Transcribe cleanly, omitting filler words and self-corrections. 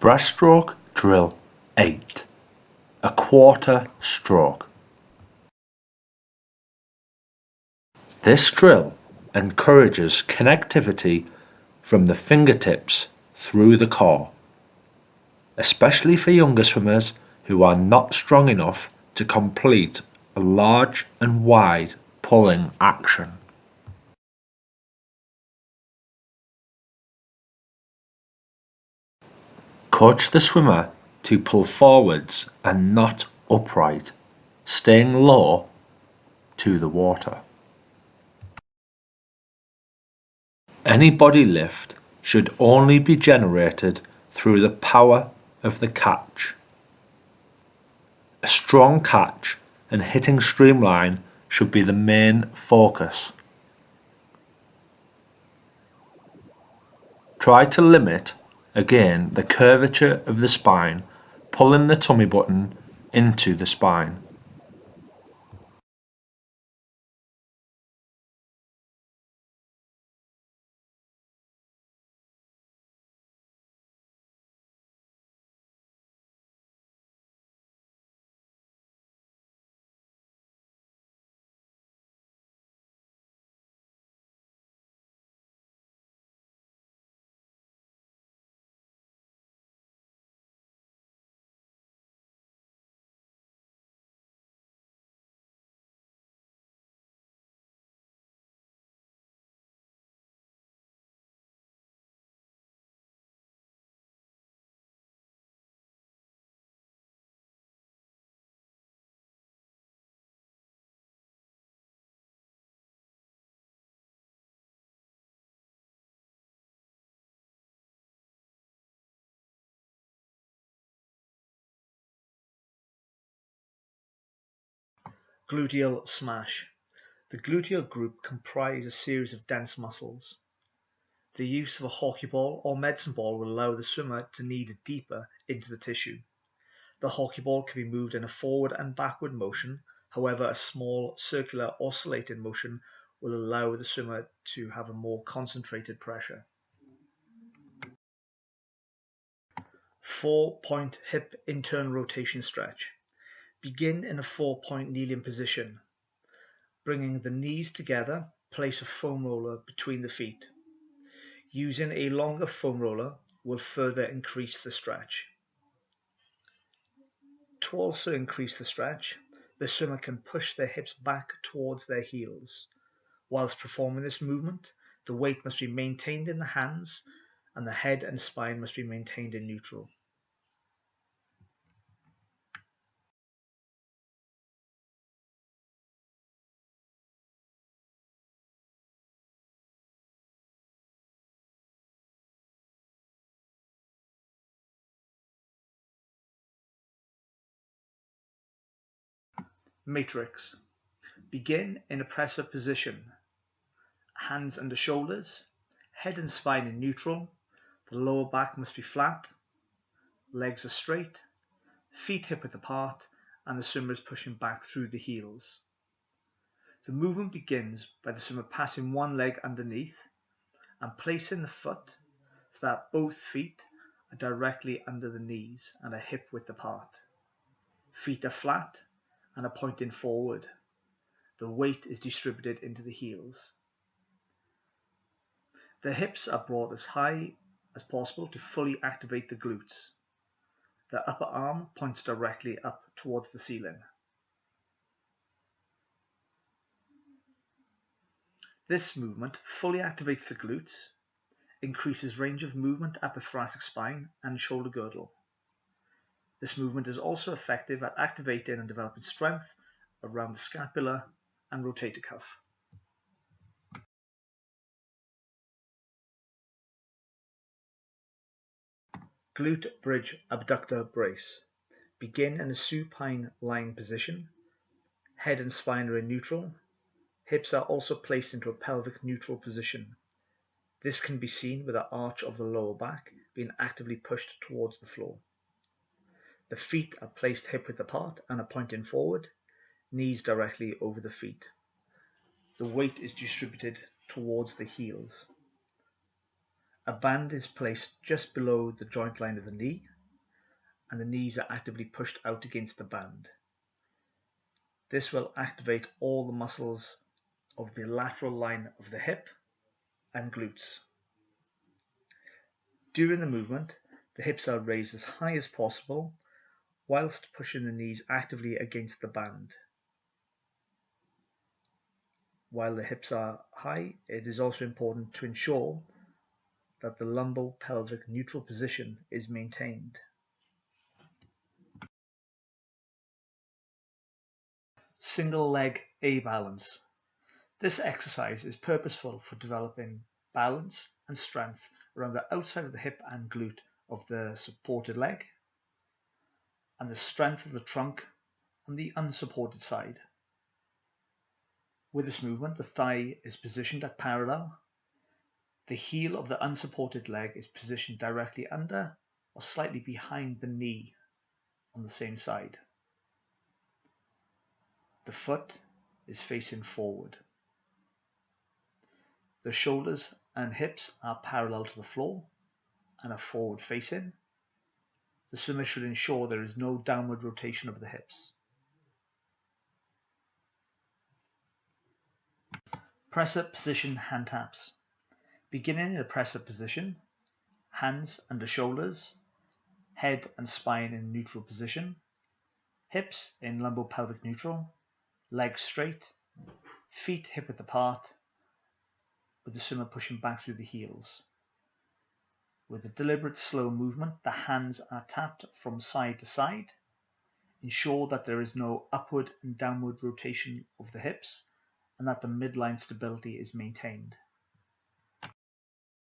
Breaststroke Drill 8. A quarter stroke. This drill encourages connectivity from the fingertips through the core, especially for younger swimmers who are not strong enough to complete a large and wide pulling action. Coach the swimmer to pull forwards and not upright, staying low to the water. Any body lift should only be generated through the power of the catch. A strong catch and hitting streamline should be the main focus. Try to limit, again, the curvature of the spine, pulling the tummy button into the spine. Gluteal smash. The gluteal group comprise a series of dense muscles. The use of a hockey ball or medicine ball will allow the swimmer to knead deeper into the tissue. The hockey ball can be moved in a forward and backward motion. However, a small circular oscillating motion will allow the swimmer to have a more concentrated pressure. 4-point hip internal rotation stretch. Begin in a 4-point kneeling position. Bringing the knees together, place a foam roller between the feet. Using a longer foam roller will further increase the stretch. To also increase the stretch, the swimmer can push their hips back towards their heels. Whilst performing this movement, the weight must be maintained in the hands and the head and spine must be maintained in neutral. Matrix. Begin in a press-up position. Hands under shoulders, head and spine in neutral, the lower back must be flat, legs are straight, feet hip-width apart, and the swimmer is pushing back through the heels. The movement begins by the swimmer passing one leg underneath and placing the foot so that both feet are directly under the knees and are hip-width apart. Feet are flat and are pointing forward. The weight is distributed into the heels. The hips are brought as high as possible to fully activate the glutes. The upper arm points directly up towards the ceiling. This movement fully activates the glutes, increases range of movement at the thoracic spine and shoulder girdle. This movement is also effective at activating and developing strength around the scapula and rotator cuff. Glute bridge abductor brace. Begin in a supine lying position. Head and spine are in neutral. Hips are also placed into a pelvic neutral position. This can be seen with the arch of the lower back being actively pushed towards the floor. The feet are placed hip-width apart and are pointing forward, knees directly over the feet. The weight is distributed towards the heels. A band is placed just below the joint line of the knee and the knees are actively pushed out against the band. This will activate all the muscles of the lateral line of the hip and glutes. During the movement, the hips are raised as high as possible whilst pushing the knees actively against the band. While the hips are high, it is also important to ensure that the lumbo-pelvic neutral position is maintained. Single leg A balance. This exercise is purposeful for developing balance and strength around the outside of the hip and glute of the supported leg, and the strength of the trunk on the unsupported side. With this movement, the thigh is positioned at parallel. The heel of the unsupported leg is positioned directly under or slightly behind the knee on the same side. The foot is facing forward. The shoulders and hips are parallel to the floor and are forward facing. The swimmer should ensure there is no downward rotation of the hips. Press-up position hand taps. Beginning in a press-up position, hands under shoulders, head and spine in neutral position, hips in lumbo-pelvic neutral, legs straight, feet hip-width apart, with the swimmer pushing back through the heels. With a deliberate slow movement, the hands are tapped from side to side. Ensure that there is no upward and downward rotation of the hips and that the midline stability is maintained.